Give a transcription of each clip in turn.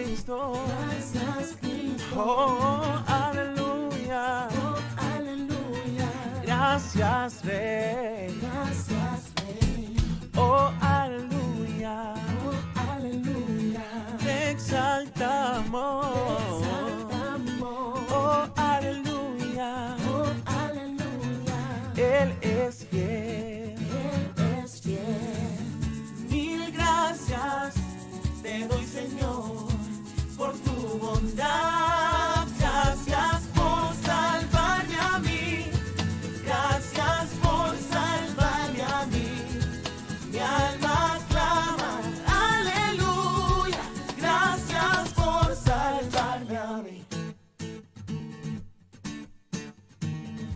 Cristo. Gracias, Cristo. Oh, aleluya. Oh, aleluya. Gracias, Rey. Gracias, Rey. Oh, aleluya. Oh, aleluya. Te exaltamos. Exaltamos. Oh, aleluya. Oh, aleluya. Él es fiel. Él es fiel. Mil gracias te doy, Señor, por tu bondad. Gracias por salvarme a mí. Gracias por salvarme a mí. Mi alma clama, aleluya. Gracias por salvarme a mí.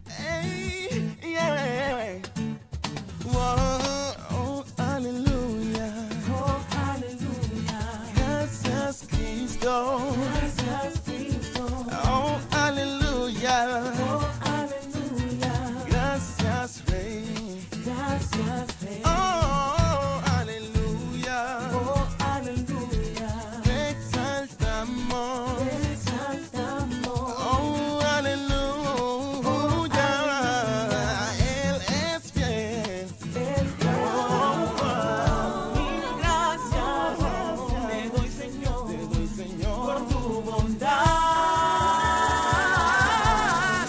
Hey, yeah. Oh, aleluya. Oh, aleluya. Gracias, Cristo. Gracias, Cristo. Oh, aleluya. Oh, aleluya. Gracias, Rey. Gracias, Rey. Oh, aleluya. Oh, aleluya. Te exaltamos. Te exaltamos. Oh, aleluya. Él es fiel. Él Mil gracias te doy, Señor, por tu bondad.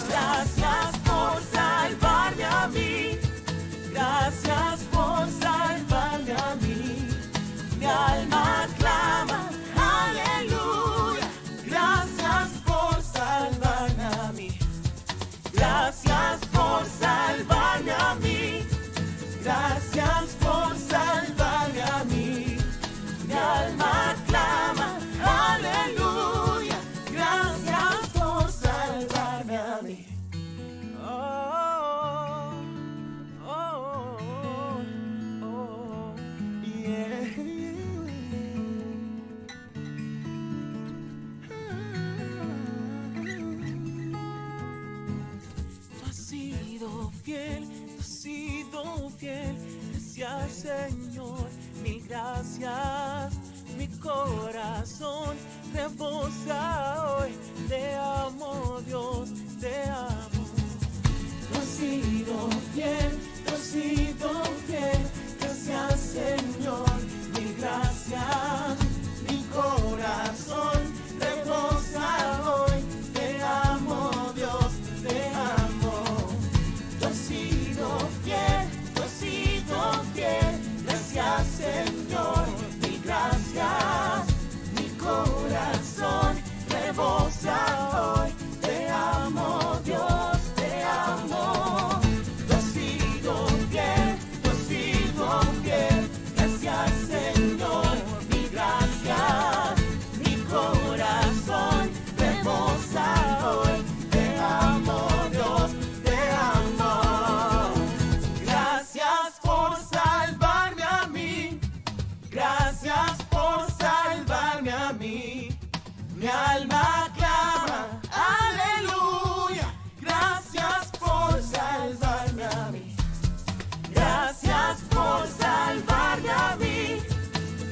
Gracias por salvarme a mí. Gracias por salvarme a mí. Mi alma clama, aleluya. Gracias por salvarme a mí. Gracias por salvarme a mí. Gracias por salvarme a mí. Mi alma clama, aleluya. Gracias por salvarme a mí. Oh, oh, oh, oh, yeah. Tú has sido fiel, tú has sido fiel. Gracias, Señor, mil gracias. Mi corazón rebosa hoy. Te amo, Dios, te amo. Tú has sido fiel, tú has sido fiel. Gracias, Señor, mil gracias. Mi corazón rebosa hoy. Te amo, Dios, te amo. Tú has sido fiel, tú has sido fiel. Gracias, Señor, mil gracias. Mi corazón rebosa hoy. Te amo, Dios, te amo. Tú has sido fiel, tú has sido fiel. Gracias, Señor, mil gracias. Mi corazón rebosa hoy. Te amo, Dios, te amo. Gracias por salvarme a mí. Gracias por salvarme a mí. Mi alma clama, aleluya. Gracias por salvarme a mí. Gracias por salvarme a mí.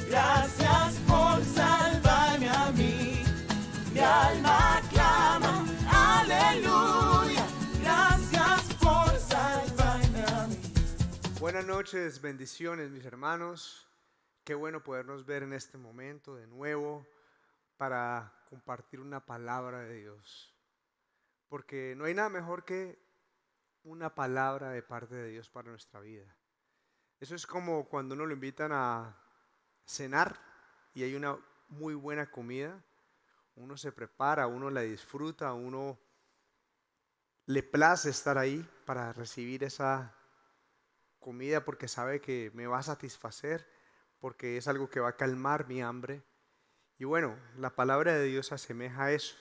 Gracias por salvarme a mí. Mi alma clama, aleluya. Gracias por salvarme a mí. Buenas noches, bendiciones mis hermanos. Qué bueno podernos ver en este momento de nuevo para compartir una palabra de Dios. Porque no hay nada mejor que una palabra de parte de Dios para nuestra vida. Eso es como cuando uno lo invitan a cenar y hay una muy buena comida. Uno se prepara, uno la disfruta, uno le place estar ahí para recibir esa comida porque sabe que me va a satisfacer, porque es algo que va a calmar mi hambre. Y bueno, la palabra de Dios se asemeja a eso.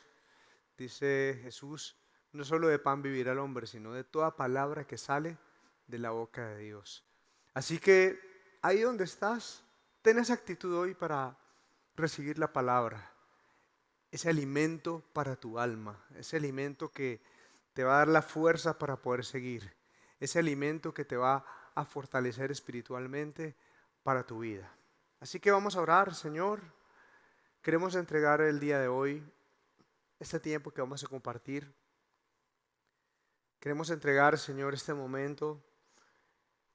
Dice Jesús, no solo de pan vivirá el hombre, sino de toda palabra que sale de la boca de Dios. Así que ahí donde estás, ten esa actitud hoy para recibir la palabra. Ese alimento para tu alma, ese alimento que te va a dar la fuerza para poder seguir, ese alimento que te va a fortalecer espiritualmente para tu vida. Así que vamos a orar. Señor, Queremos entregar el día de hoy, este tiempo que vamos a compartir. Queremos entregar, Señor, este momento.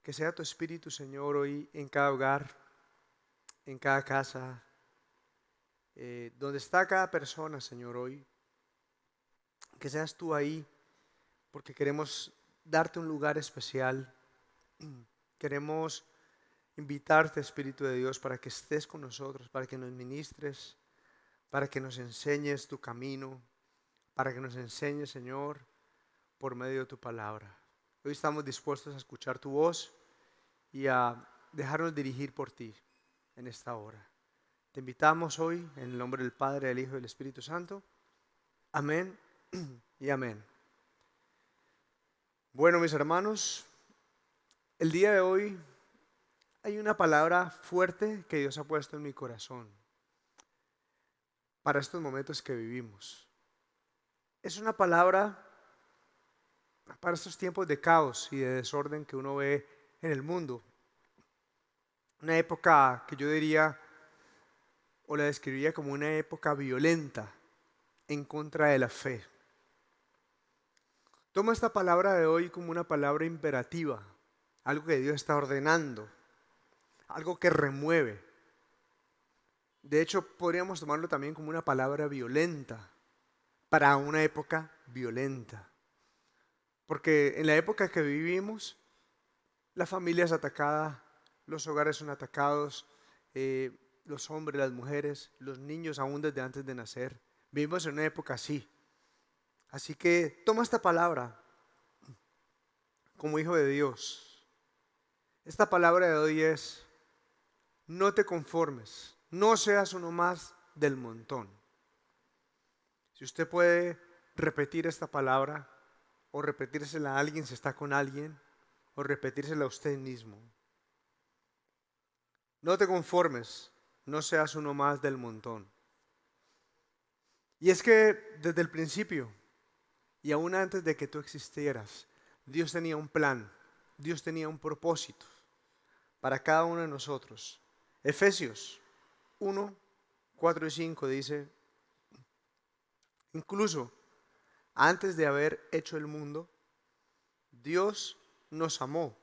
Que sea tu Espíritu, Señor, hoy en cada hogar, en cada casa, donde está cada persona, Señor, hoy. Que seas tú ahí, porque queremos darte un lugar especial. Queremos invitarte, Espíritu de Dios, para que estés con nosotros, para que nos ministres, para que nos enseñes tu camino, para que nos enseñes, Señor, por medio de tu palabra. Hoy estamos dispuestos a escuchar tu voz y a dejarnos dirigir por ti en esta hora. Te invitamos hoy en el nombre del Padre, del Hijo y del Espíritu Santo. Amén y amén. Bueno, mis hermanos, el día de hoy hay una palabra fuerte que Dios ha puesto en mi corazón para estos momentos que vivimos. Es una palabra para estos tiempos de caos y de desorden que uno ve en el mundo. Una época que yo diría o la describiría como una época violenta en contra de la fe. Toma esta palabra de hoy como una palabra imperativa, algo que Dios está ordenando, algo que remueve. De hecho, podríamos tomarlo también como una palabra violenta para una época violenta. Porque en la época que vivimos, la familia es atacada, los hogares son atacados, los hombres, las mujeres, los niños aún desde antes de nacer. Vivimos en una época así. Así que toma esta palabra como hijo de Dios. Esta palabra de hoy es: no te conformes, no seas uno más del montón. Si usted puede repetir esta palabra, o repetírsela a alguien si está con alguien, o repetírsela a usted mismo. No te conformes, no seas uno más del montón. Y es que desde el principio, y aún antes de que tú existieras, Dios tenía un plan, Dios tenía un propósito para cada uno de nosotros. Efesios 1, 4 y 5 dice: incluso antes de haber hecho el mundo, Dios nos amó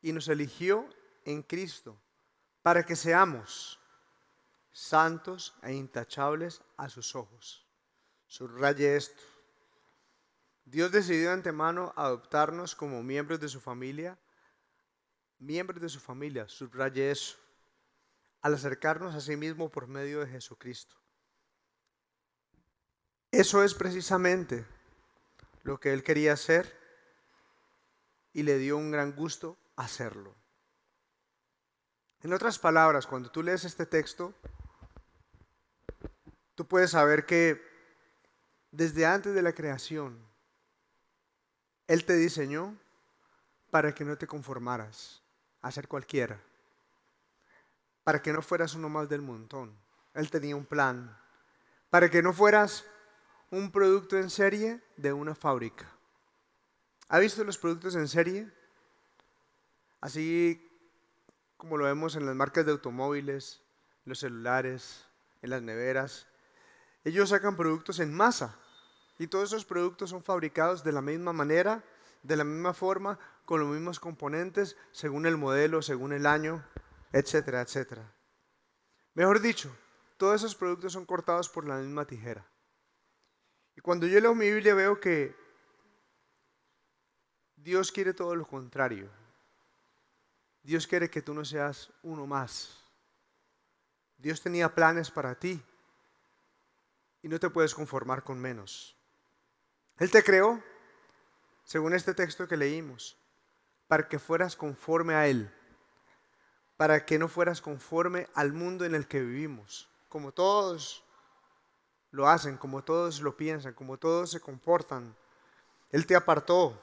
y nos eligió en Cristo para que seamos santos e intachables a sus ojos. Subraye esto. Dios decidió de antemano adoptarnos como miembros de su familia, subraye eso, al acercarnos a sí mismo por medio de Jesucristo. Eso es precisamente lo que Él quería hacer y le dio un gran gusto hacerlo. En otras palabras, cuando tú lees este texto, tú puedes saber que desde antes de la creación, Él te diseñó para que no te conformaras a ser cualquiera, para que no fueras uno más del montón. Él tenía un plan, para que no fueras un producto en serie de una fábrica. ¿Ha visto los productos en serie? Así como lo vemos en las marcas de automóviles, los celulares, en las neveras. Ellos sacan productos en masa y todos esos productos son fabricados de la misma manera, de la misma forma, con los mismos componentes, según el modelo, según el año, etcétera, etcétera. Mejor dicho, todos esos productos son cortados por la misma tijera. Y cuando yo leo mi Biblia veo que Dios quiere todo lo contrario. Dios quiere que tú no seas uno más. Dios tenía planes para ti y no te puedes conformar con menos. Él te creó, según este texto que leímos, para que fueras conforme a Él, para que no fueras conforme al mundo en el que vivimos, como todos lo hacen, como todos lo piensan, como todos se comportan. Él te apartó,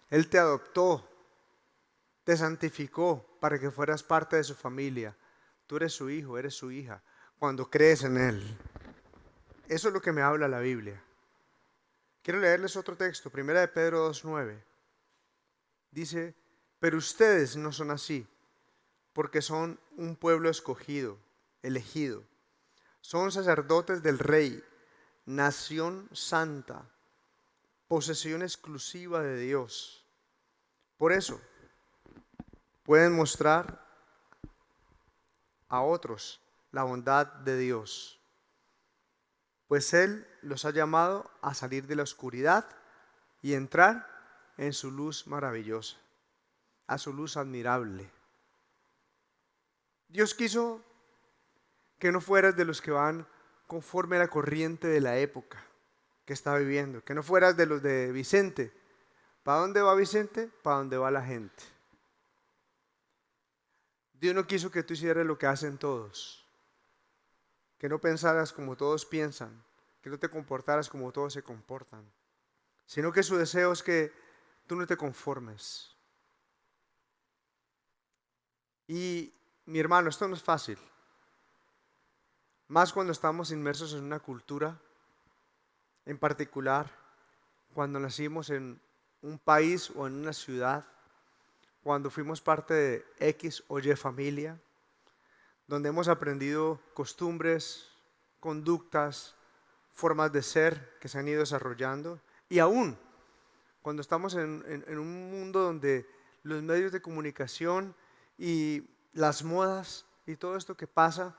Él te adoptó, te santificó para que fueras parte de su familia. Tú eres su hijo, eres su hija, cuando crees en Él. Eso es lo que me habla la Biblia. Quiero leerles otro texto, 1 de Pedro 2:9. Dice: pero ustedes no son así, porque son un pueblo escogido, elegido. Son sacerdotes del Rey, nación santa, posesión exclusiva de Dios. Por eso pueden mostrar a otros la bondad de Dios, pues Él los ha llamado a salir de la oscuridad y entrar en su luz maravillosa, a su luz admirable. Dios quiso que no fueras de los que van conforme a la corriente de la época que está viviendo, que no fueras de los de Vicente. ¿Para dónde va Vicente? Para dónde va la gente. Dios no quiso que tú hicieras lo que hacen todos, que no pensaras como todos piensan, que no te comportaras como todos se comportan, sino que su deseo es que tú no te conformes. Y mi hermano, esto no es fácil, más cuando estamos inmersos en una cultura, en particular cuando nacimos en un país o en una ciudad, cuando fuimos parte de X o Y familia, donde hemos aprendido costumbres, conductas, formas de ser que se han ido desarrollando, y aún cuando estamos en un mundo donde los medios de comunicación y las modas y todo esto que pasa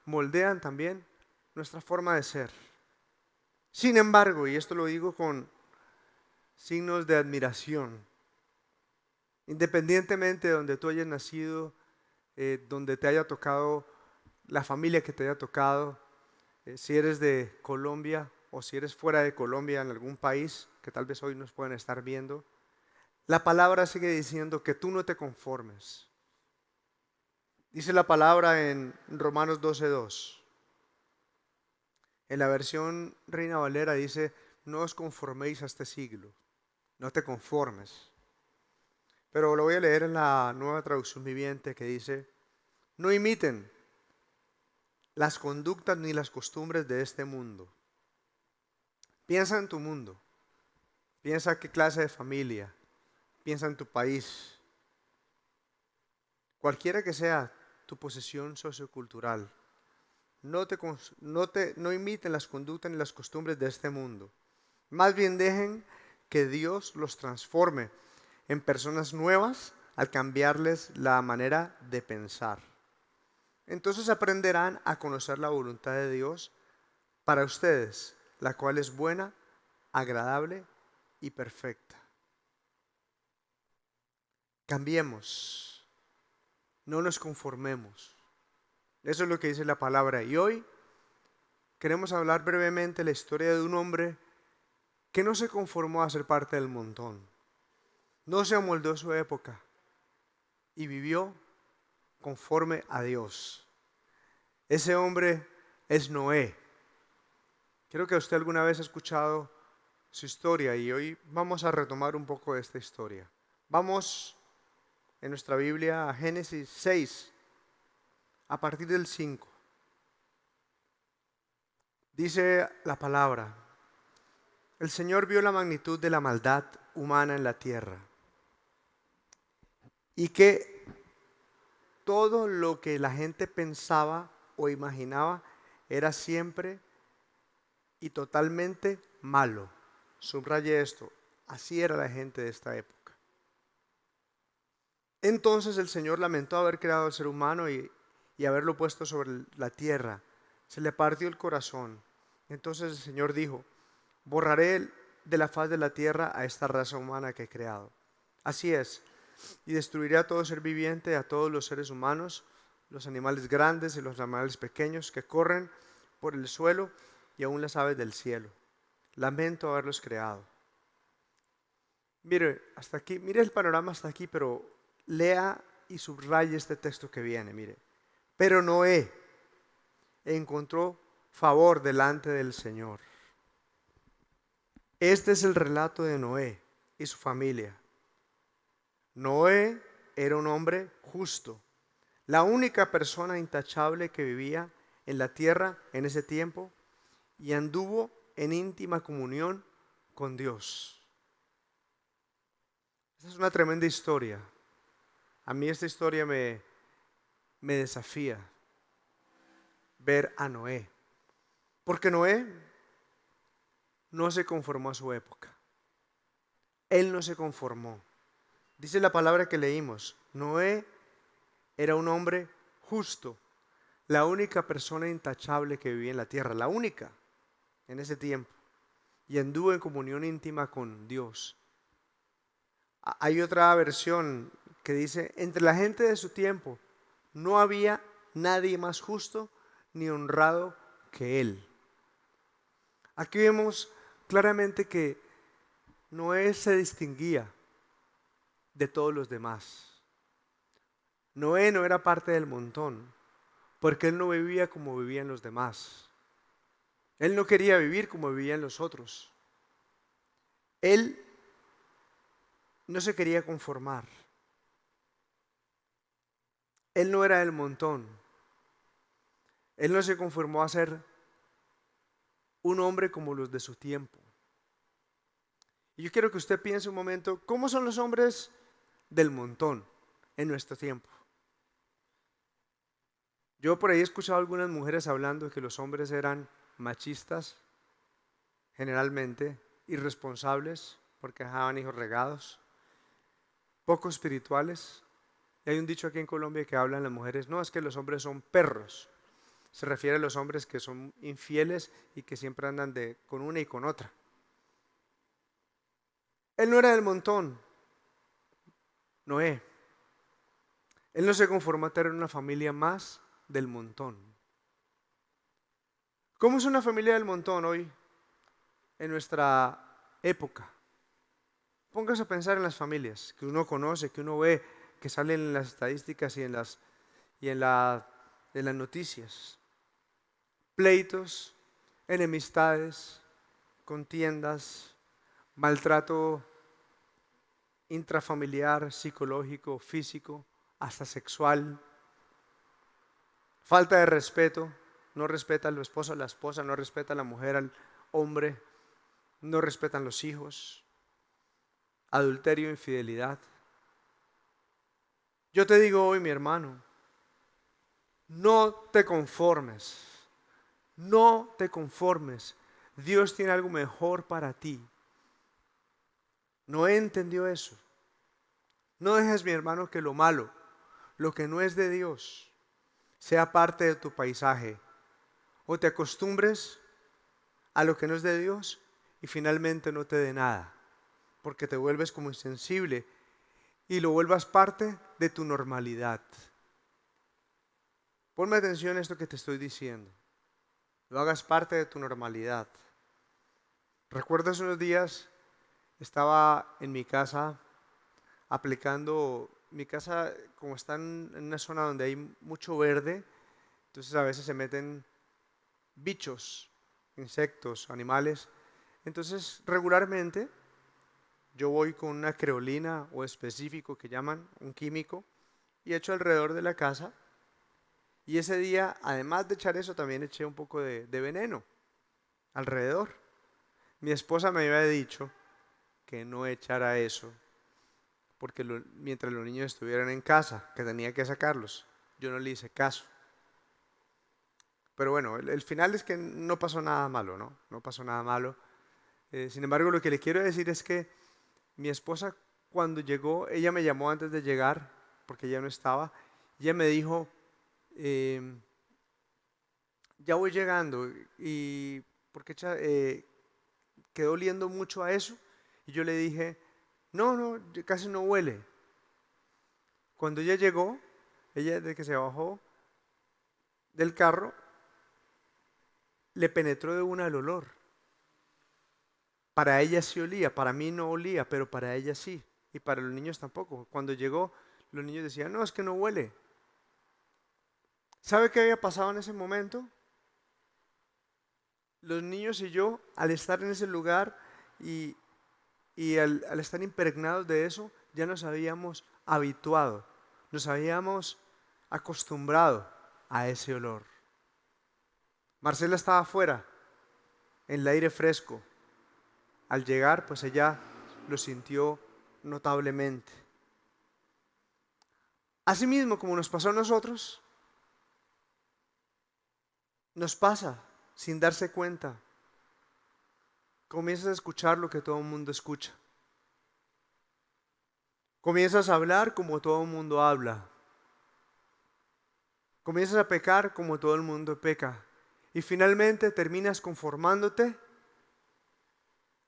moldean también nuestra forma de ser. Sin embargo, y esto lo digo con signos de admiración, independientemente de donde tú hayas nacido, donde te haya tocado, la familia que te haya tocado, si eres de Colombia o si eres fuera de Colombia en algún país que tal vez hoy nos pueden estar viendo, la palabra sigue diciendo que tú no te conformes. Dice la palabra en Romanos 12:2. En la versión Reina Valera dice, no os conforméis a este siglo, no te conformes. Pero lo voy a leer en la Nueva Traducción Viviente que dice, no imiten las conductas ni las costumbres de este mundo. Piensa en tu mundo, piensa qué clase de familia, piensa en tu país, cualquiera que sea tu posición sociocultural. No imiten las conductas ni las costumbres de este mundo. Más bien dejen que Dios los transforme en personas nuevas al cambiarles la manera de pensar. Entonces aprenderán a conocer la voluntad de Dios para ustedes, la cual es buena, agradable y perfecta. Cambiemos, no nos conformemos. Eso es lo que dice la palabra. Y hoy queremos hablar brevemente la historia de un hombre que no se conformó a ser parte del montón. No se amoldó a su época y vivió conforme a Dios. Ese hombre es Noé. Creo que usted alguna vez ha escuchado su historia y hoy vamos a retomar un poco de esta historia. Vamos en nuestra Biblia a Génesis 6, a partir del 5. Dice la palabra, el Señor vio la magnitud de la maldad humana en la tierra y que todo lo que la gente pensaba o imaginaba era siempre y totalmente malo. Subraye esto, así era la gente de esta época. Entonces el Señor lamentó haber creado al ser humano y haberlo puesto sobre la tierra. Se le partió el corazón. Entonces el Señor dijo, borraré de la faz de la tierra a esta raza humana que he creado. Así es, y destruiré a todo ser viviente, a todos los seres humanos, los animales grandes y los animales pequeños que corren por el suelo y aún las aves del cielo. Lamento haberlos creado. Mire, hasta aquí, mire el panorama hasta aquí, pero lea y subraye este texto que viene, mire. Pero Noé encontró favor delante del Señor. Este es el relato de Noé y su familia. Noé era un hombre justo, la única persona intachable que vivía en la tierra en ese tiempo y anduvo en íntima comunión con Dios. Esta es una tremenda historia. A mí esta historia me desafía ver a Noé. Porque Noé no se conformó a su época. Él no se conformó. Dice la palabra que leímos, Noé era un hombre justo, la única persona intachable que vivía en la tierra, la única en ese tiempo, y anduvo en comunión íntima con Dios. Hay otra versión que dice, entre la gente de su tiempo no había nadie más justo ni honrado que él. Aquí vemos claramente que Noé se distinguía de todos los demás. Noé no era parte del montón, porque él no vivía como vivían los demás. Él no quería vivir como vivían los otros. Él no se quería conformar. Él no era del montón. Él no se conformó a ser un hombre como los de su tiempo. Y yo quiero que usted piense un momento, ¿cómo son los hombres del montón en nuestro tiempo? Yo por ahí he escuchado a algunas mujeres hablando de que los hombres eran machistas, generalmente, irresponsables, porque dejaban hijos regados, poco espirituales. Y hay un dicho aquí en Colombia que hablan las mujeres, no, es que los hombres son perros. Se refiere a los hombres que son infieles y que siempre andan con una y con otra. Él no era del montón, Noé. Él no se conformó a tener una familia más del montón. ¿Cómo es una familia del montón hoy en nuestra época? Póngase a pensar en las familias que uno conoce, que uno ve, que salen en las estadísticas y en las noticias. Pleitos, enemistades, contiendas, maltrato intrafamiliar, psicológico, físico, hasta sexual, falta de respeto, no respeta al esposo a la esposa, no respeta a la mujer al hombre, no respetan los hijos, adulterio, infidelidad. Yo te digo hoy, mi hermano, no te conformes, no te conformes. Dios tiene algo mejor para ti. Noé entendió eso. No dejes, mi hermano, que lo malo, lo que no es de Dios, sea parte de tu paisaje. O te acostumbres a lo que no es de Dios y finalmente no te dé nada, porque te vuelves como insensible y lo vuelvas parte de tu normalidad. Ponme atención a esto que te estoy diciendo. Lo hagas parte de tu normalidad. Recuerdo hace unos días, estaba en mi casa aplicando, mi casa como está en una zona donde hay mucho verde, entonces a veces se meten bichos, insectos, animales. Entonces regularmente yo voy con una creolina o específico que llaman un químico y echo alrededor de la casa. Y ese día, además de echar eso, también eché un poco de veneno alrededor. Mi esposa me había dicho que no echara eso, porque mientras los niños estuvieran en casa, que tenía que sacarlos, yo no le hice caso. Pero bueno, el final es que no pasó nada malo, ¿no? No pasó nada malo. Sin embargo, lo que le quiero decir es que mi esposa, cuando llegó, ella me llamó antes de llegar, porque ella no estaba, y ella me dijo, ya voy llegando, y porque quedó oliendo mucho a eso, y yo le dije, no, casi no huele. Cuando ella llegó, ella desde que se bajó del carro, le penetró de una el olor. Para ella sí olía, para mí no olía, pero para ella sí, y para los niños tampoco. Cuando llegó, los niños decían, no, es que no huele. ¿Sabe qué había pasado en ese momento? Los niños y yo, al estar en ese lugar y al estar impregnados de eso, ya nos habíamos habituado, nos habíamos acostumbrado a ese olor. Marcela estaba afuera, en el aire fresco. Al llegar, pues ella lo sintió notablemente. Asimismo, como nos pasó a nosotros, nos pasa sin darse cuenta, comienzas a escuchar lo que todo el mundo escucha. Comienzas a hablar como todo el mundo habla. Comienzas a pecar como todo el mundo peca. Y finalmente terminas conformándote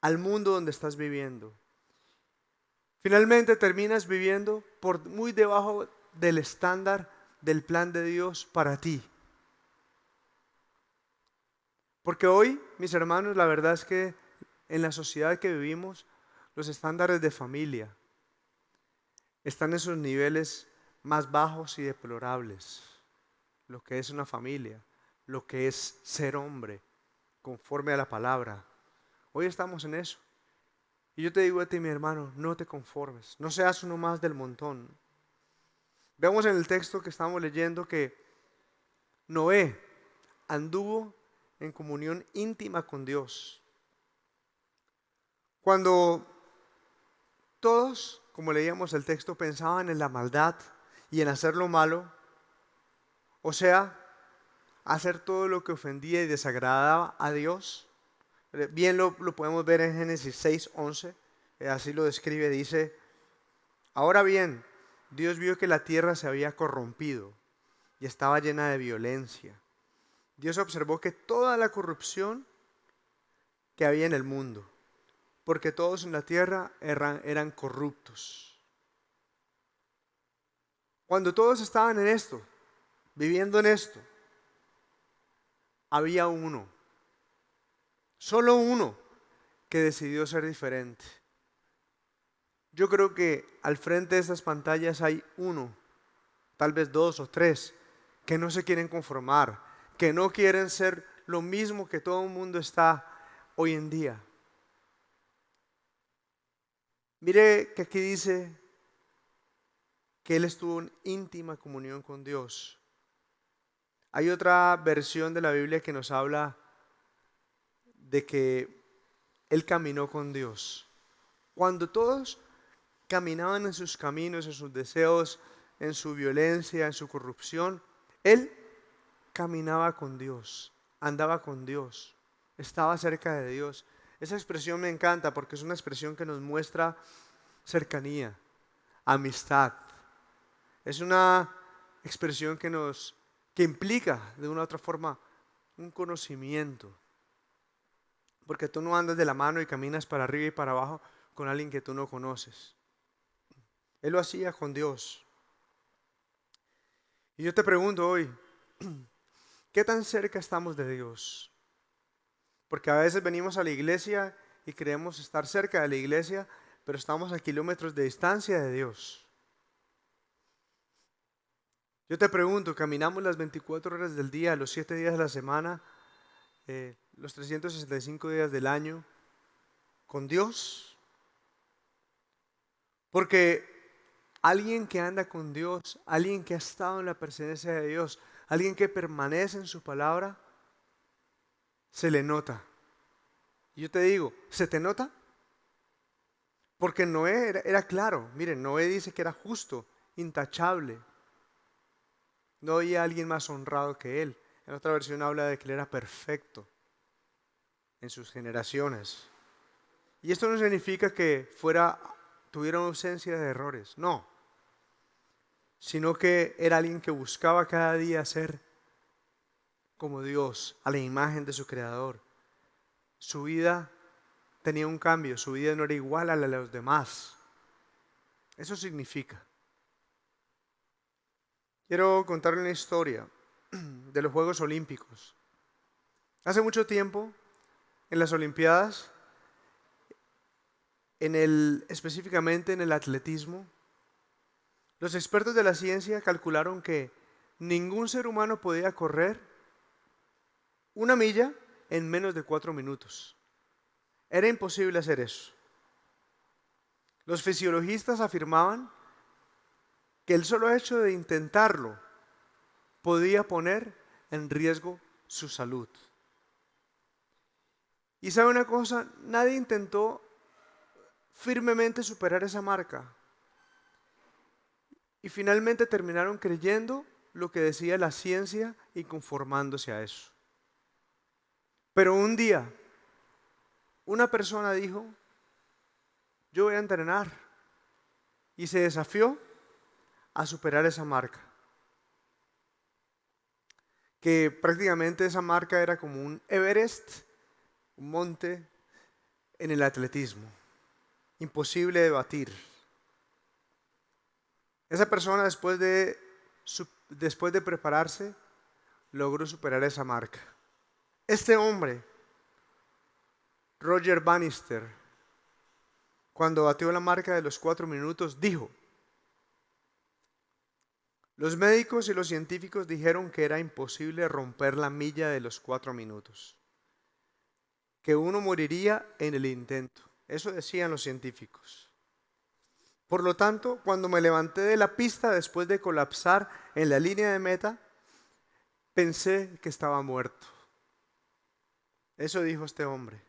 al mundo donde estás viviendo. Finalmente terminas viviendo por muy debajo del estándar del plan de Dios para ti. Porque hoy, mis hermanos, la verdad es que en la sociedad que vivimos, los estándares de familia están en sus niveles más bajos y deplorables. Lo que es una familia, lo que es ser hombre, conforme a la palabra. Hoy estamos en eso. Y yo te digo a ti, mi hermano, no te conformes, no seas uno más del montón. Vemos en el texto que estamos leyendo que Noé anduvo en comunión íntima con Dios. Cuando todos, como leíamos el texto, pensaban en la maldad y en hacer lo malo, o sea, hacer todo lo que ofendía y desagradaba a Dios. Bien lo podemos ver en Génesis 6:11, así lo describe, dice: ahora bien, Dios vio que la tierra se había corrompido y estaba llena de violencia. Dios observó que toda la corrupción que había en el mundo, porque todos en la tierra eran corruptos. Cuando todos estaban en esto, viviendo en esto, había uno, solo uno, que decidió ser diferente. Yo creo que al frente de estas pantallas hay uno, tal vez dos o tres, que no se quieren conformar, que no quieren ser lo mismo que todo el mundo está hoy en día. Mire que aquí dice que él estuvo en íntima comunión con Dios. Hay otra versión de la Biblia que nos habla de que él caminó con Dios. Cuando todos caminaban en sus caminos, en sus deseos, en su violencia, en su corrupción, él caminaba con Dios, andaba con Dios, estaba cerca de Dios. Esa expresión me encanta porque es una expresión que nos muestra cercanía, amistad. Es una expresión que implica de una u otra forma un conocimiento. Porque tú no andas de la mano y caminas para arriba y para abajo con alguien que tú no conoces. Él lo hacía con Dios. Y yo te pregunto hoy, ¿qué tan cerca estamos de Dios? Porque a veces venimos a la iglesia y creemos estar cerca de la iglesia, pero estamos a kilómetros de distancia de Dios. Yo te pregunto, ¿caminamos las 24 horas del día, los 7 días de la semana, los 365 días del año con Dios? Porque alguien que anda con Dios, alguien que ha estado en la presencia de Dios, alguien que permanece en su palabra, se le nota. Y yo te digo, ¿se te nota? Porque Noé era claro. Miren, Noé dice que era justo, intachable. No había alguien más honrado que él. En otra versión habla de que él era perfecto en sus generaciones. Y esto no significa que tuviera una ausencia de errores, no. Sino que era alguien que buscaba cada día ser como Dios, a la imagen de su Creador. Su vida tenía un cambio, su vida no era igual a la de los demás. Eso significa. Quiero contarle una historia de los Juegos Olímpicos. Hace mucho tiempo, en las Olimpiadas, específicamente en el atletismo, los expertos de la ciencia calcularon que ningún ser humano podía correr 1 milla en menos de 4 minutos. Era imposible hacer eso. Los fisiologistas afirmaban que el solo hecho de intentarlo podía poner en riesgo su salud. Y sabe una cosa, nadie intentó firmemente superar esa marca. Y finalmente terminaron creyendo lo que decía la ciencia y conformándose a eso. Pero un día, una persona dijo, yo voy a entrenar. Y se desafió a superar esa marca. Que prácticamente esa marca era como un Everest, un monte en el atletismo. Imposible de batir. Esa persona después de prepararse, logró superar esa marca. Este hombre, Roger Bannister, cuando batió la marca de los 4 minutos, dijo, los médicos y los científicos dijeron que era imposible romper la milla de los 4 minutos, que uno moriría en el intento. Eso decían los científicos. Por lo tanto, cuando me levanté de la pista después de colapsar en la línea de meta, pensé que estaba muerto. Eso dijo este hombre.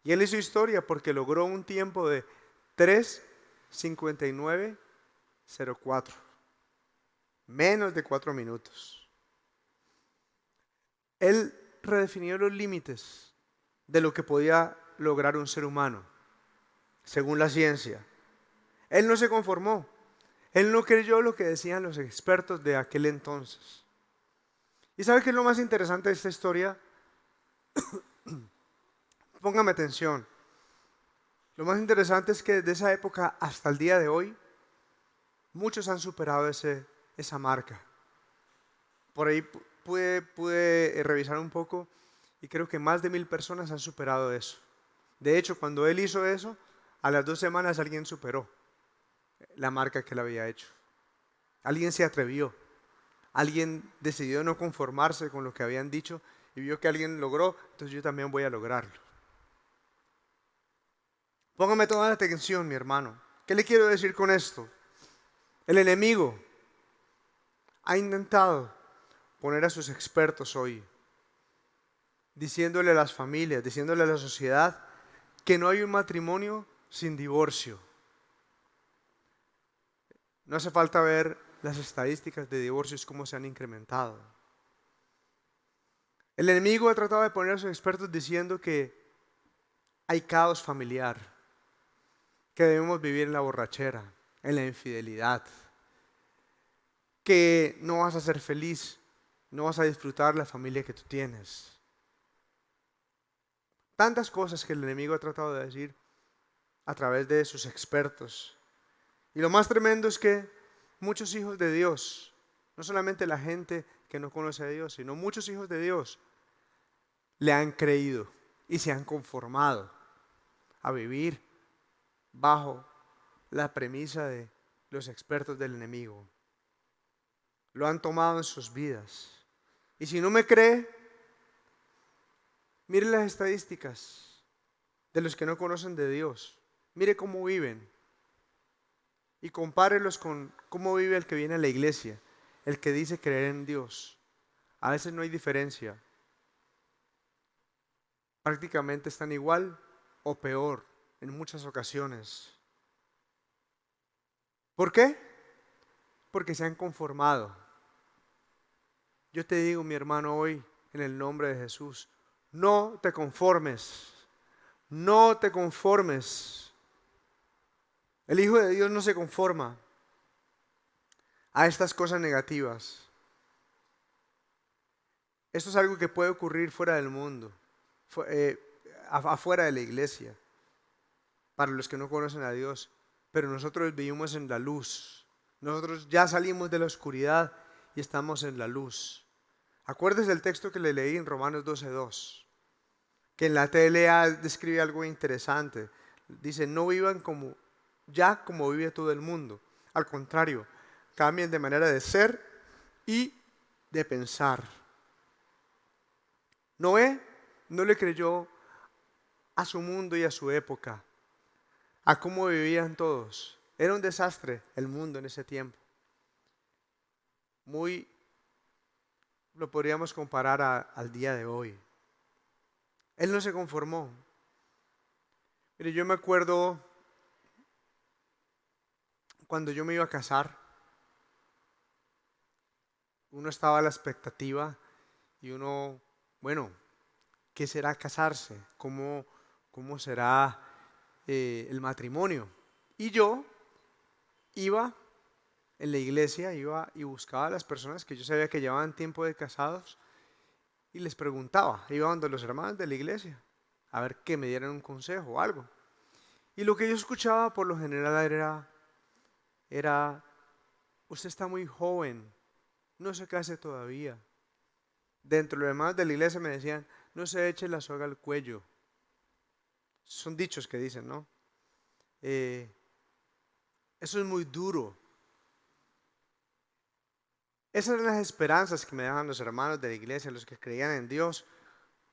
Y él hizo historia porque logró un tiempo de 3:59:04. Menos de 4 minutos. Él redefinió los límites de lo que podía lograr un ser humano, según la ciencia. Él no se conformó. Él no creyó lo que decían los expertos de aquel entonces. ¿Y sabe qué es lo más interesante de esta historia? Póngame atención. Lo más interesante es que desde esa época hasta el día de hoy, muchos han superado esa marca. Por ahí pude revisar un poco y creo que más de 1000 personas han superado eso. De hecho, cuando él hizo eso, a las 2 semanas alguien superó la marca que él había hecho. Alguien se atrevió. Alguien decidió no conformarse con lo que habían dicho y vio que alguien logró, entonces yo también voy a lograrlo. Póngame toda la atención, mi hermano. ¿Qué le quiero decir con esto? El enemigo ha intentado poner a sus expertos hoy, diciéndole a las familias, diciéndole a la sociedad que no hay un matrimonio sin divorcio. No hace falta ver las estadísticas de divorcios, cómo se han incrementado. El enemigo ha tratado de poner a sus expertos diciendo que hay caos familiar, que debemos vivir en la borrachera, en la infidelidad, que no vas a ser feliz, no vas a disfrutar la familia que tú tienes. Tantas cosas que el enemigo ha tratado de decir a través de sus expertos. Y lo más tremendo es que muchos hijos de Dios, no solamente la gente que no conoce a Dios, sino muchos hijos de Dios le han creído y se han conformado a vivir bajo la premisa de los expertos del enemigo. Lo han tomado en sus vidas. Y si no me cree, mire las estadísticas de los que no conocen de Dios. Mire cómo viven. Y compárelos con cómo vive el que viene a la iglesia, el que dice creer en Dios. A veces no hay diferencia. Prácticamente están igual o peor en muchas ocasiones. ¿Por qué? Porque se han conformado. Yo te digo, mi hermano, hoy, en el nombre de Jesús, no te conformes. No te conformes. El Hijo de Dios no se conforma a estas cosas negativas. Esto es algo que puede ocurrir fuera del mundo, afuera de la iglesia, para los que no conocen a Dios. Pero nosotros vivimos en la luz. Nosotros ya salimos de la oscuridad y estamos en la luz. Acuérdese del texto que le leí en Romanos 12:2, que en la TLA describe algo interesante. Dice, no vivan como vive todo el mundo. Al contrario, cambien de manera de ser y de pensar. Noé no le creyó a su mundo y a su época, a cómo vivían todos. Era un desastre el mundo en ese tiempo. Lo podríamos comparar al día de hoy. Él no se conformó. Mire, yo me acuerdo cuando yo me iba a casar, uno estaba a la expectativa y uno, qué será casarse, cómo será el matrimonio. Y yo iba en la iglesia, iba y buscaba a las personas que yo sabía que llevaban tiempo de casados y les preguntaba, iba donde los hermanos de la iglesia, a ver que me dieran un consejo o algo. Y lo que yo escuchaba por lo general era, usted está muy joven, no se case todavía. Dentro de los hermanos de la iglesia me decían, no se eche la soga al cuello. Son dichos que dicen, ¿no? Eso es muy duro. Esas eran las esperanzas que me daban los hermanos de la iglesia, los que creían en Dios,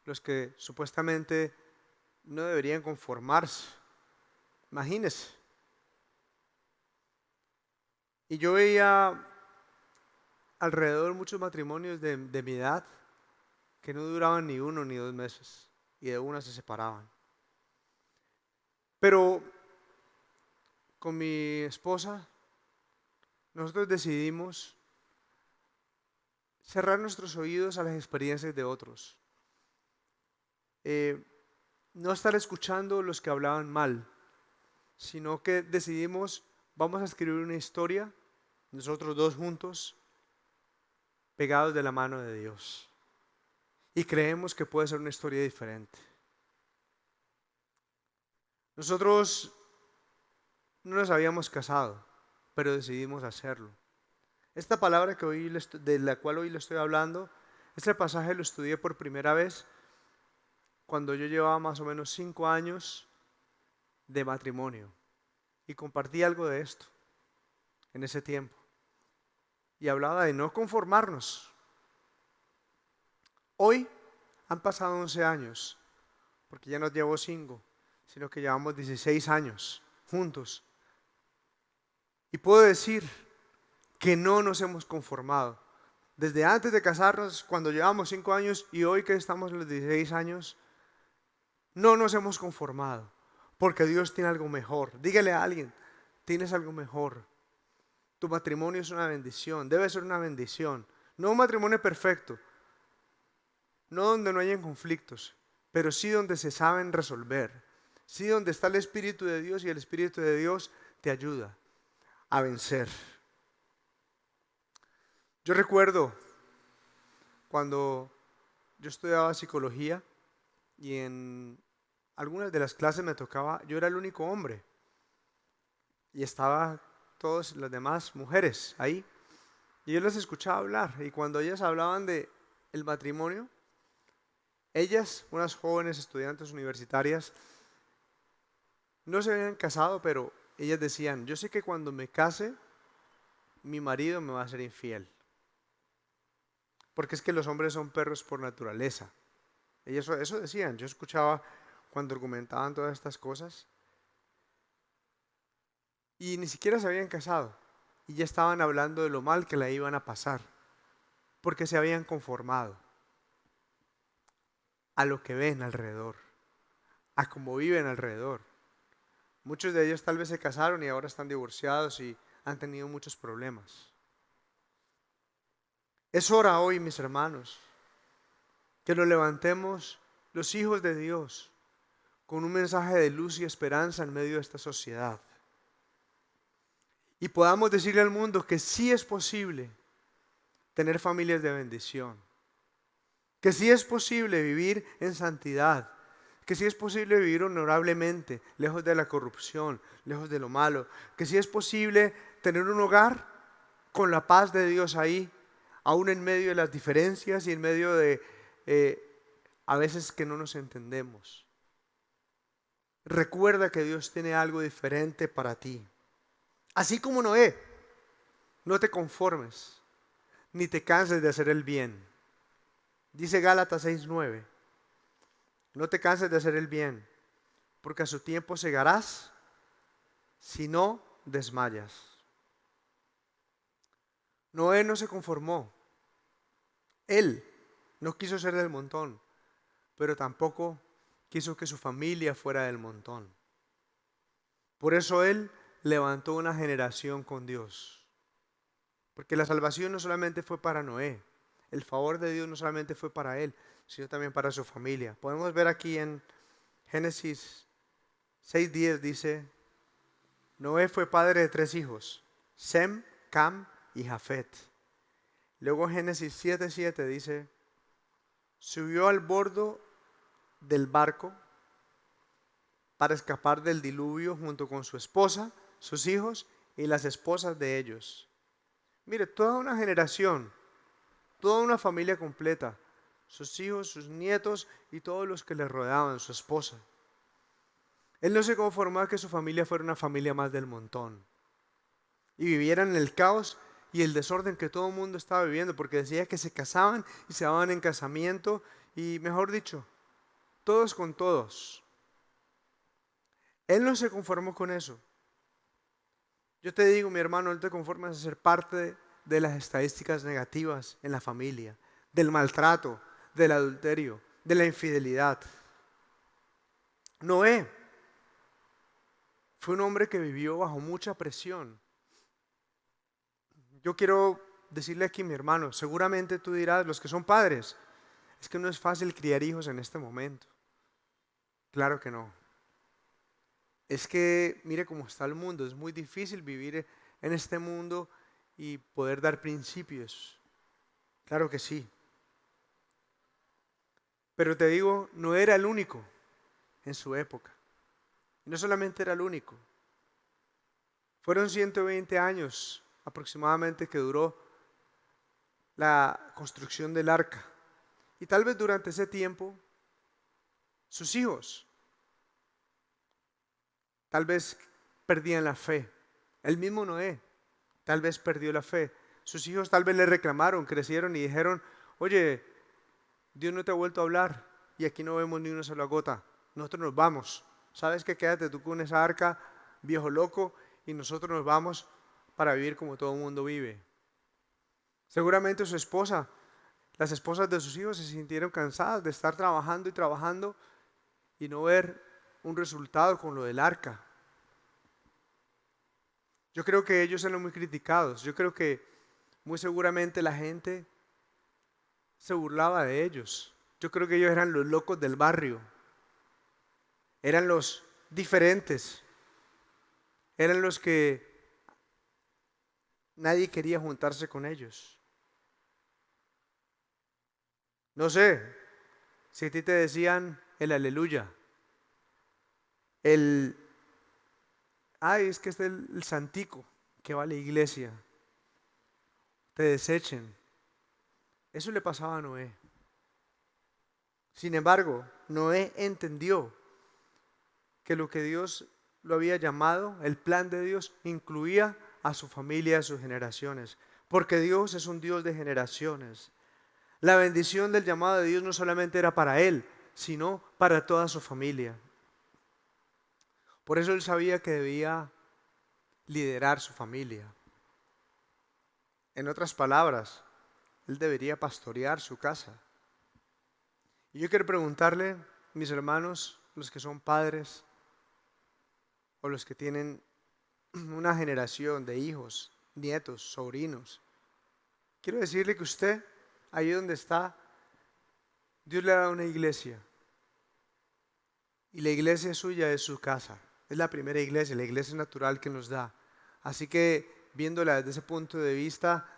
los que supuestamente no deberían conformarse. Imagínense. Y yo veía alrededor muchos matrimonios de mi edad que no duraban ni 1 ni 2 meses y de una se separaban. Pero con mi esposa nosotros decidimos cerrar nuestros oídos a las experiencias de otros. No estar escuchando los que hablaban mal, sino que decidimos, vamos a escribir una historia, nosotros dos juntos, pegados de la mano de Dios. Y creemos que puede ser una historia diferente. Nosotros no nos habíamos casado, pero decidimos hacerlo. Esta palabra que hoy de la cual hoy le estoy hablando, este pasaje lo estudié por primera vez cuando yo llevaba más o menos 5 años de matrimonio y compartí algo de esto en ese tiempo y hablaba de no conformarnos. Hoy han pasado 11 años, porque ya no llevo 5, sino que llevamos 16 años juntos y puedo decir que no nos hemos conformado. Desde antes de casarnos, cuando llevamos 5 años y hoy que estamos en los 16 años, no nos hemos conformado, porque Dios tiene algo mejor. Dígale a alguien, tienes algo mejor. Tu matrimonio es una bendición, debe ser una bendición. No un matrimonio perfecto, no donde no hayan conflictos, pero sí donde se saben resolver. Sí donde está el Espíritu de Dios y el Espíritu de Dios te ayuda a vencer. Yo recuerdo cuando yo estudiaba psicología y en algunas de las clases me tocaba, yo era el único hombre y estaban todas las demás mujeres ahí y yo las escuchaba hablar y cuando ellas hablaban de el matrimonio, ellas, unas jóvenes estudiantes universitarias, no se habían casado, pero ellas decían, yo sé que cuando me case, mi marido me va a ser infiel. Porque es que los hombres son perros por naturaleza. Ellos eso decían, yo escuchaba cuando argumentaban todas estas cosas. Y ni siquiera se habían casado. Y ya estaban hablando de lo mal que la iban a pasar. Porque se habían conformado a lo que ven alrededor, a cómo viven alrededor. Muchos de ellos tal vez se casaron y ahora están divorciados y han tenido muchos problemas. Es hora hoy, mis hermanos, que nos levantemos los hijos de Dios con un mensaje de luz y esperanza en medio de esta sociedad. Y podamos decirle al mundo que sí es posible tener familias de bendición, que sí es posible vivir en santidad, que sí es posible vivir honorablemente, lejos de la corrupción, lejos de lo malo, que sí es posible tener un hogar con la paz de Dios ahí, aún en medio de las diferencias y en medio de a veces que no nos entendemos. Recuerda que Dios tiene algo diferente para ti. Así como Noé, no te conformes, ni te canses de hacer el bien. Dice Gálatas 6:9, no te canses de hacer el bien, porque a su tiempo segarás si no desmayas. Noé no se conformó. Él no quiso ser del montón, pero tampoco quiso que su familia fuera del montón. Por eso él levantó una generación con Dios. Porque la salvación no solamente fue para Noé, el favor de Dios no solamente fue para él, sino también para su familia. Podemos ver aquí en Génesis 6:10 dice, Noé fue padre de 3 hijos, Sem, Cam y Jafet. Luego Génesis 7:7 dice, subió al bordo del barco para escapar del diluvio junto con su esposa, sus hijos y las esposas de ellos. Mire, toda una generación, toda una familia completa, sus hijos, sus nietos y todos los que le rodeaban, su esposa. Él no se conformó a que su familia fuera una familia más del montón y vivieran en el caos y el desorden que todo el mundo estaba viviendo, porque decía que se casaban y se daban en casamiento y, mejor dicho, todos con todos. Él no se conformó con eso. Yo te digo, mi hermano, no te conformes a ser parte de las estadísticas negativas en la familia, del maltrato, del adulterio, de la infidelidad. Noé fue un hombre que vivió bajo mucha presión. Yo quiero decirle aquí, mi hermano, seguramente tú dirás, los que son padres, es que no es fácil criar hijos en este momento. Claro que no. Es que mire cómo está el mundo, es muy difícil vivir en este mundo y poder dar principios. Claro que sí. Pero te digo, no era el único en su época. Y no solamente era el único. Fueron 120 años aproximadamente que duró la construcción del arca. Y tal vez durante ese tiempo, sus hijos tal vez perdían la fe. El mismo Noé tal vez perdió la fe. Sus hijos tal vez le reclamaron, crecieron y dijeron, oye, Dios no te ha vuelto a hablar y aquí no vemos ni una sola gota. Nosotros nos vamos. ¿Sabes qué? Quédate tú con esa arca, viejo loco, y nosotros nos vamos para vivir como todo el mundo vive. Seguramente su esposa, las esposas de sus hijos se sintieron cansadas de estar trabajando y trabajando y no ver un resultado con lo del arca. Yo creo que ellos eran muy criticados. Yo creo que muy seguramente la gente se burlaba de ellos. Yo creo que ellos eran los locos del barrio. Eran los diferentes. Eran los que nadie quería juntarse con ellos. No sé si a ti te decían el aleluya, es que este es el santico que va a la iglesia, te desechen. Eso le pasaba a Noé. Sin embargo, Noé entendió que lo que Dios lo había llamado, el plan de Dios, incluía a su familia, a sus generaciones, porque Dios es un Dios de generaciones. La bendición del llamado de Dios no solamente era para él, sino para toda su familia. Por eso él sabía que debía liderar su familia. En otras palabras, él debería pastorear su casa. Y yo quiero preguntarle, mis hermanos, los que son padres o los que tienen una generación de hijos, nietos, sobrinos, quiero decirle que usted, ahí donde está, Dios le ha dado una iglesia. Y la iglesia suya es su casa. Es la primera iglesia, la iglesia natural que nos da. Así que, viéndola desde ese punto de vista,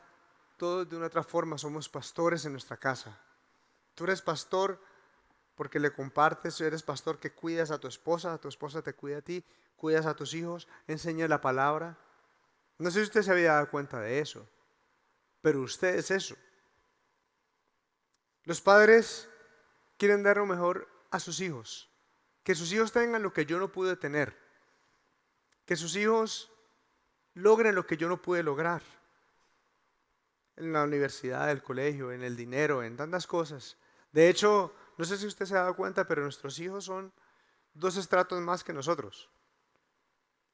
todos de una otra forma somos pastores en nuestra casa. Tú eres pastor porque le compartes, eres pastor que cuidas a tu esposa te cuida a ti, cuidas a tus hijos, enseñas la palabra. No sé si usted se había dado cuenta de eso, pero usted es eso. Los padres quieren dar lo mejor a sus hijos, que sus hijos tengan lo que yo no pude tener, que sus hijos logren lo que yo no pude lograr, en la universidad, el colegio, en el dinero, en tantas cosas. De hecho, no sé si usted se ha dado cuenta, pero nuestros hijos son 2 estratos más que nosotros.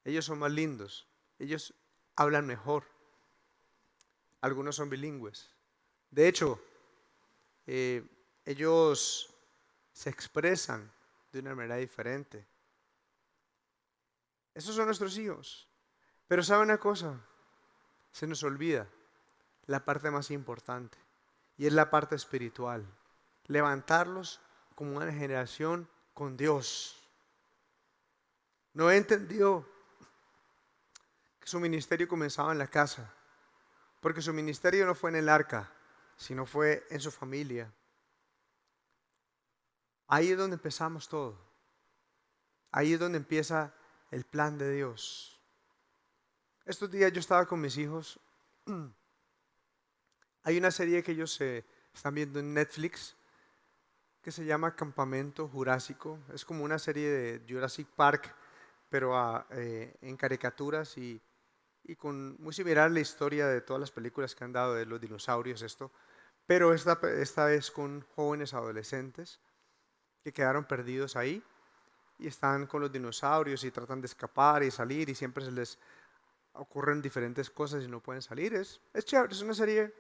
Ellos son más lindos, ellos hablan mejor, algunos son bilingües. De hecho, ellos se expresan de una manera diferente. Esos son nuestros hijos. Pero ¿sabe una cosa? Se nos olvida la parte más importante. y es la parte espiritual. Levantarlos como una generación con Dios. Noé entendió que su ministerio comenzaba en la casa, porque su ministerio no fue en el arca, sino fue en su familia. Ahí es donde empezamos todo. Ahí es donde empieza el plan de Dios. Estos días yo estaba con mis hijos. Hay una serie que ellos están viendo en Netflix que se llama Campamento Jurásico. Es como una serie de Jurassic Park, pero en caricaturas y muy similar a la historia de todas las películas que han dado de los dinosaurios, pero esta vez con jóvenes adolescentes que quedaron perdidos ahí y están con los dinosaurios y tratan de escapar y salir y siempre se les ocurren diferentes cosas y no pueden salir. Es chévere, es una serie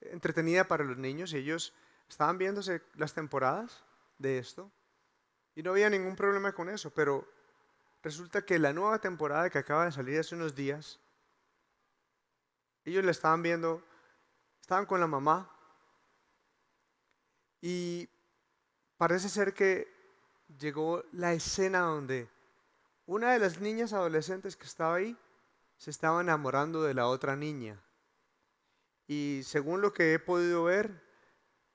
entretenida para los niños y ellos estaban viéndose las temporadas de esto y no había ningún problema con eso, pero resulta que la nueva temporada que acaba de salir hace unos días, ellos la estaban viendo, estaban con la mamá y parece ser que llegó la escena donde una de las niñas adolescentes que estaba ahí se estaba enamorando de la otra niña. Y según lo que he podido ver,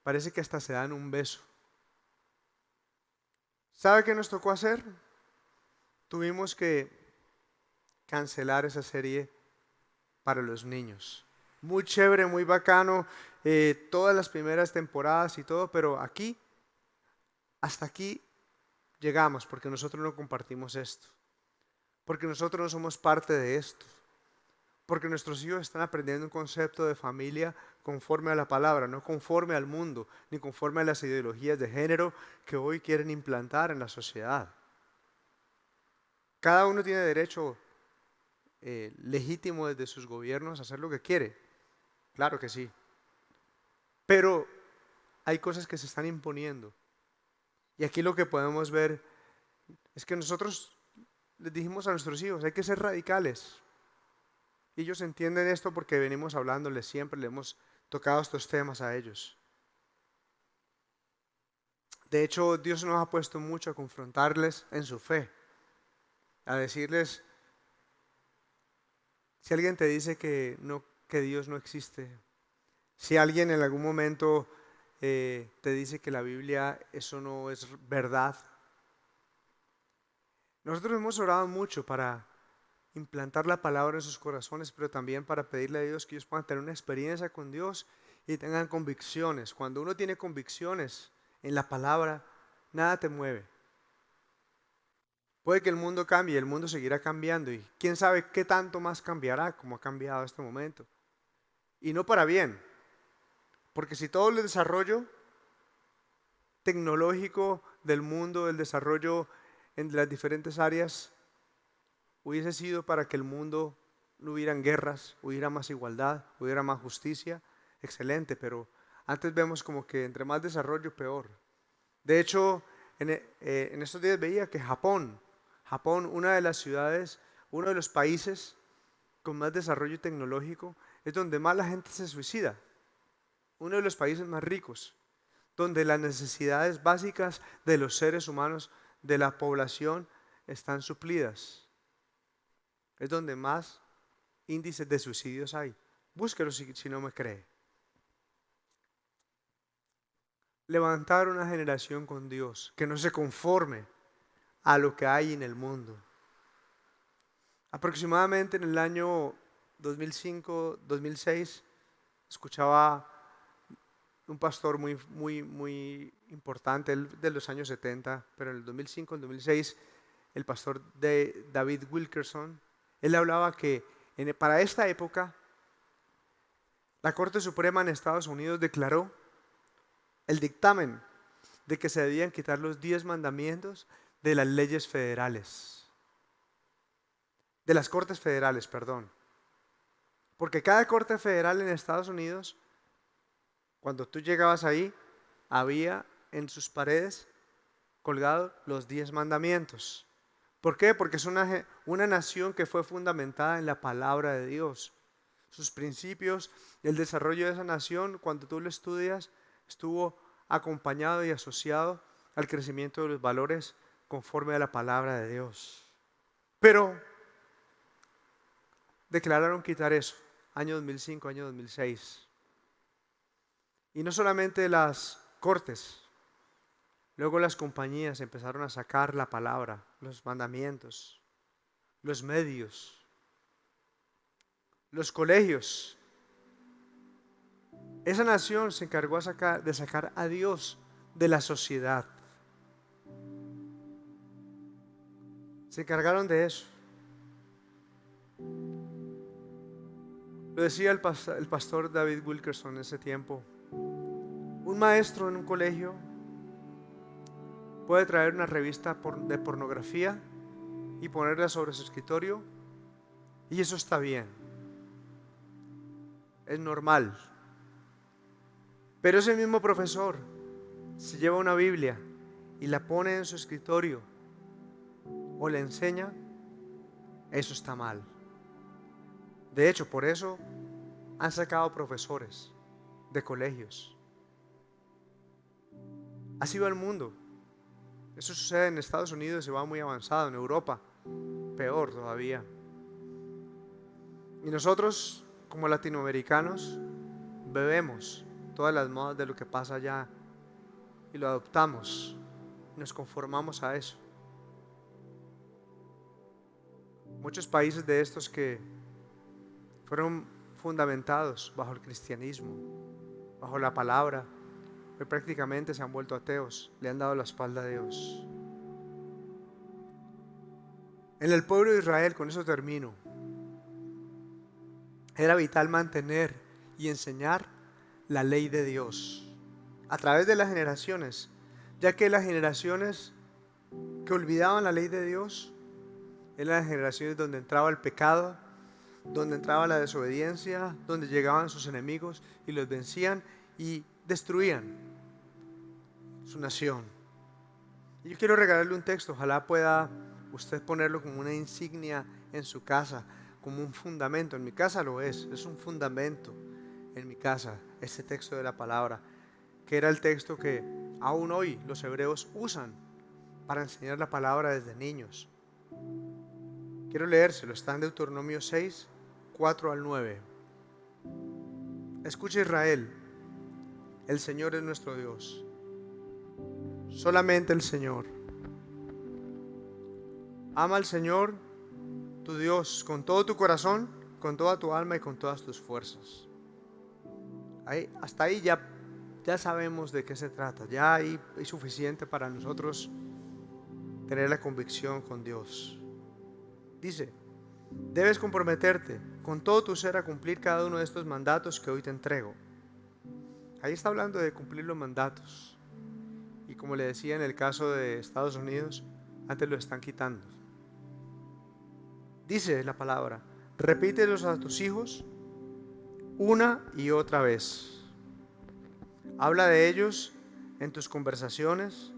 parece que hasta se dan un beso. ¿Sabe qué nos tocó hacer? Tuvimos que cancelar esa serie para los niños. Muy chévere, muy bacano, todas las primeras temporadas y todo, pero hasta aquí llegamos porque nosotros no compartimos esto, porque nosotros no somos parte de esto, porque nuestros hijos están aprendiendo un concepto de familia conforme a la palabra, no conforme al mundo, ni conforme a las ideologías de género que hoy quieren implantar en la sociedad. Cada uno tiene derecho legítimo desde sus gobiernos a hacer lo que quiere, claro que sí, pero hay cosas que se están imponiendo. Y aquí lo que podemos ver es que nosotros les dijimos a nuestros hijos, hay que ser radicales. Y ellos entienden esto porque venimos hablándoles siempre, le hemos tocado estos temas a ellos. De hecho, Dios nos ha puesto mucho a confrontarles en su fe, a decirles, si alguien te dice que Dios no existe, si alguien en algún momento te dice que la Biblia eso no es verdad. Nosotros hemos orado mucho para implantar la palabra en sus corazones, pero también para pedirle a Dios que ellos puedan tener una experiencia con Dios y tengan convicciones. Cuando uno tiene convicciones en la palabra, nada te mueve. Puede que el mundo cambie, el mundo seguirá cambiando y quién sabe qué tanto más cambiará como ha cambiado este momento. Y no para bien, porque si todo el desarrollo tecnológico del mundo, el desarrollo en las diferentes áreas, hubiese sido para que el mundo no hubieran guerras, hubiera más igualdad, hubiera más justicia, excelente, pero antes vemos como que entre más desarrollo, peor. De hecho, en estos días veía que Japón, una de las ciudades, uno de los países con más desarrollo tecnológico, es donde más la gente se suicida. Uno de los países más ricos, donde las necesidades básicas de los seres humanos, de la población, están suplidas. Es donde más índices de suicidios hay. Búsquelo si no me cree. Levantar una generación con Dios que no se conforme a lo que hay en el mundo. Aproximadamente en el año 2005-2006 escuchaba un pastor muy importante, de los años 70, pero en el 2005-2006 el pastor David Wilkerson, él hablaba que para esta época la Corte Suprema en Estados Unidos declaró el dictamen de que se debían quitar los 10 mandamientos de las leyes federales, de las cortes federales, perdón. Porque cada corte federal en Estados Unidos, cuando tú llegabas ahí, había en sus paredes colgados los 10 mandamientos. ¿Por qué? Porque es una nación que fue fundamentada en la palabra de Dios. sus principios, el desarrollo de esa nación, cuando tú lo estudias, estuvo acompañado y asociado al crecimiento de los valores conforme a la palabra de Dios. Pero declararon quitar eso, año 2005, año 2006. Y no solamente las cortes, luego las compañías empezaron a sacar la palabra, los mandamientos, los medios, los colegios. Esa nación se encargó de sacar a Dios de la sociedad. Se encargaron de eso. Lo decía el pastor David Wilkerson en ese tiempo. Un maestro en un colegio puede traer una revista de pornografía y ponerla sobre su escritorio, y eso está bien, es normal. Pero ese mismo profesor se lleva una Biblia y la pone en su escritorio o le enseña, eso está mal. De hecho, por eso han sacado profesores de colegios. Así va el mundo. Eso sucede en Estados Unidos y va muy avanzado, en Europa peor todavía. Y nosotros, como latinoamericanos, bebemos todas las modas de lo que pasa allá y lo adoptamos, nos conformamos a eso. Muchos países de estos que fueron fundamentados bajo el cristianismo, bajo la palabra, hoy prácticamente se han vuelto ateos, le han dado la espalda a Dios. En el pueblo de Israel, con eso termino, era vital mantener y enseñar la ley de Dios a través de las generaciones, ya que las generaciones que olvidaban la ley de Dios eran las generaciones donde entraba el pecado, donde entraba la desobediencia, donde llegaban sus enemigos y los vencían y destruían su nación. Y yo quiero regalarle un texto, ojalá pueda usted ponerlo como una insignia en su casa, como un fundamento. En mi casa lo es un fundamento en mi casa, este texto de la palabra, que era el texto que aún hoy los hebreos usan para enseñar la palabra desde niños. Quiero leérselo, está en Deuteronomio 6, 4 al 9. Escucha, Israel, el Señor es nuestro Dios, solamente el Señor. Ama al Señor tu Dios con todo tu corazón, con toda tu alma y con todas tus fuerzas. Hasta ahí ya sabemos de qué se trata, ya hay suficiente para nosotros tener la convicción con Dios. Dice, debes comprometerte con todo tu ser a cumplir cada uno de estos mandatos que hoy te entrego. Ahí está hablando de cumplir los mandatos. Y como le decía, en el caso de Estados Unidos, antes lo están quitando. Dice la palabra, repítelos a tus hijos una y otra vez. Habla de ellos en tus conversaciones,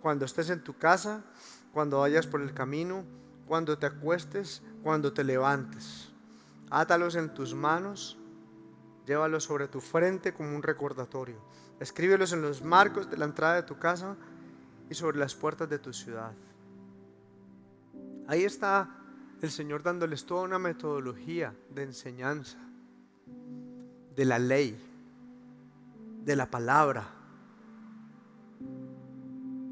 cuando estés en tu casa, cuando vayas por el camino, cuando te acuestes, cuando te levantes. Átalos en tus manos, llévalos sobre tu frente como un recordatorio. Escríbelos en los marcos de la entrada de tu casa y sobre las puertas de tu ciudad. Ahí está el Señor dándoles toda una metodología de enseñanza, de la ley, de la palabra.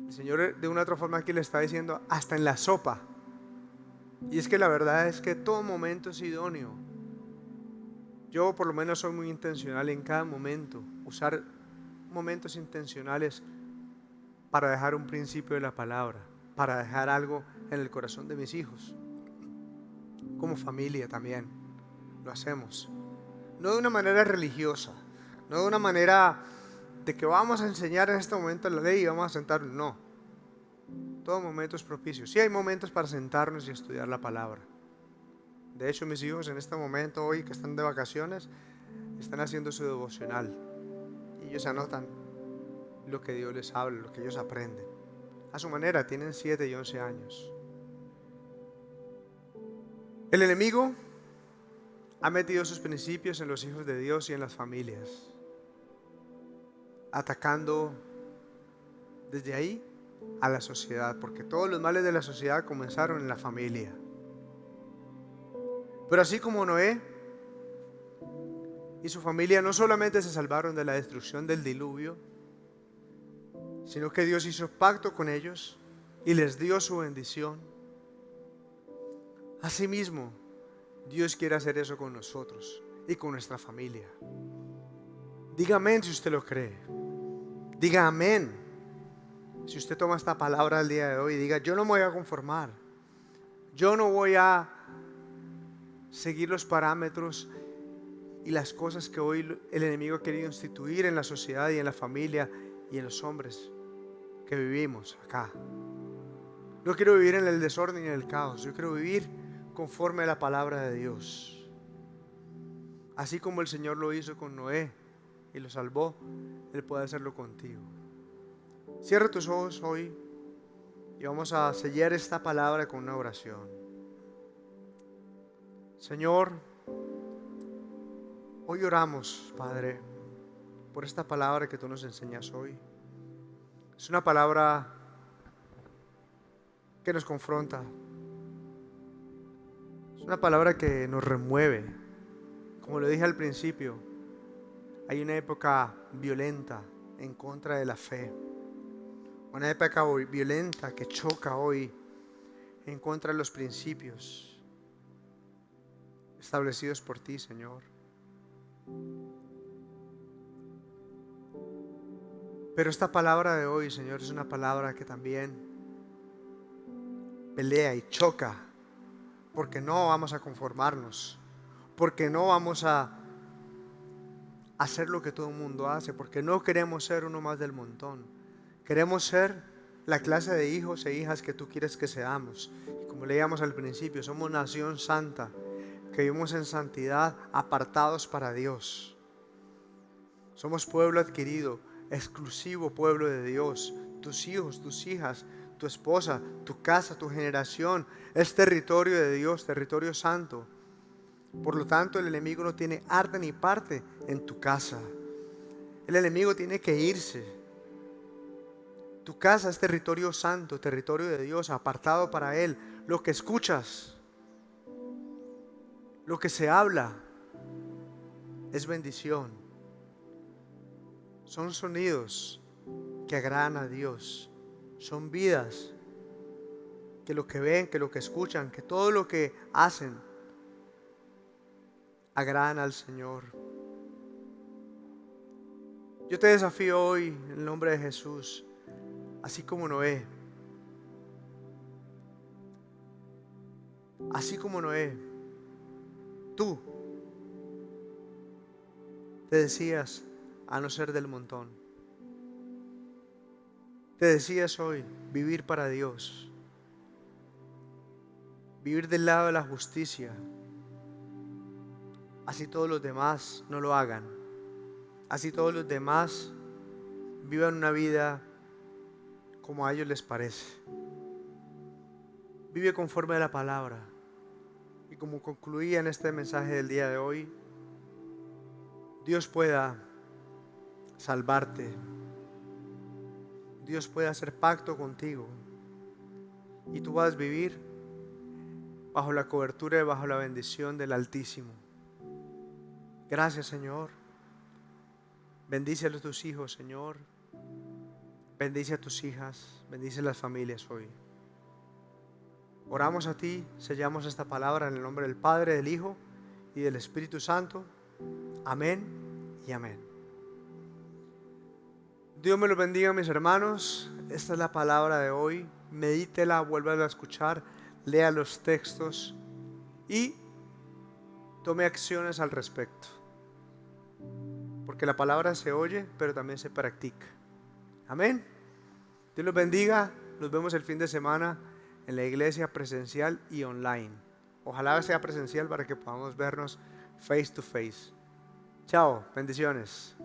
El Señor de una otra forma aquí le está diciendo hasta en la sopa. Y es que la verdad es que todo momento es idóneo. Yo por lo menos soy muy intencional en cada momento, usar momentos intencionales para dejar un principio de la palabra, para dejar algo en el corazón de mis hijos. Como familia también lo hacemos, no de una manera religiosa, no de una manera de que vamos a enseñar en este momento la ley y vamos a sentarnos, no. Todo momento es propicio. Sí hay momentos para sentarnos y estudiar la palabra. De hecho, mis hijos en este momento, hoy que están de vacaciones, están haciendo su devocional y ellos anotan lo que Dios les habla, lo que ellos aprenden a su manera. Tienen 7 y 11 años. El enemigo ha metido sus principios en los hijos de Dios y en las familias, atacando desde ahí a la sociedad, porque todos los males de la sociedad comenzaron en la familia. Pero así como Noé y su familia no solamente se salvaron de la destrucción del diluvio, sino que Dios hizo pacto con ellos y les dio su bendición. Asimismo, Dios quiere hacer eso con nosotros y con nuestra familia. Diga amén si usted lo cree. Diga amén si usted toma esta palabra el día de hoy. Diga: yo no me voy a conformar. Yo no voy a seguir los parámetros y las cosas que hoy el enemigo ha querido instituir en la sociedad y en la familia y en los hombres que vivimos acá. No quiero vivir en el desorden y en el caos. Yo quiero vivir conforme a la palabra de Dios. Así como el Señor lo hizo con Noé y lo salvó, Él puede hacerlo contigo. Cierra tus ojos hoy y vamos a sellar esta palabra con una oración. Señor, hoy oramos, Padre, por esta palabra que tú nos enseñas hoy. Es una palabra que nos confronta. Es una palabra que nos remueve. Como lo dije al principio, hay una época violenta en contra de la fe. Una época violenta que choca hoy en contra de los principios establecidos por ti, Señor. Pero esta palabra de hoy, Señor, es una palabra que también pelea y choca, porque no vamos a conformarnos, porque no vamos a hacer lo que todo el mundo hace, porque no queremos ser uno más del montón. Queremos ser la clase de hijos e hijas que tú quieres que seamos. Y como leíamos al principio, somos nación santa, que vivimos en santidad, apartados para Dios. Somos pueblo adquirido, exclusivo pueblo de Dios. Tus hijos, tus hijas, tu esposa, tu casa, tu generación es territorio de Dios, territorio santo. Por lo tanto, el enemigo no tiene arte ni parte en tu casa. El enemigo tiene que irse. Tu casa es territorio santo, territorio de Dios, apartado para Él. Lo que escuchas, lo que se habla, es bendición. Son sonidos que agradan a Dios. Son vidas que lo que ven, que lo que escuchan, que todo lo que hacen agradan al Señor. Yo te desafío hoy en el nombre de Jesús, así como Noé, tú te decías a no ser del montón. Te decías hoy vivir para Dios, vivir del lado de la justicia, así todos los demás no lo hagan, así todos los demás vivan una vida como a ellos les parece. Vive conforme a la palabra. Y como concluía en este mensaje del día de hoy, Dios pueda salvarte. Dios puede hacer pacto contigo y tú vas a vivir bajo la cobertura y bajo la bendición del Altísimo. Gracias, Señor. Bendice a tus hijos, Señor. Bendice a tus hijas, bendice a las familias hoy. Oramos a ti, sellamos esta palabra en el nombre del Padre, del Hijo y del Espíritu Santo. Amén y amén. Dios me los bendiga, mis hermanos. Esta es la palabra de hoy. Medítela, vuélvala a escuchar, lea los textos y tome acciones al respecto. Porque la palabra se oye, pero también se practica. Amén. Dios los bendiga. Nos vemos el fin de semana en la iglesia presencial y online. Ojalá sea presencial para que podamos vernos face to face. Chao, bendiciones.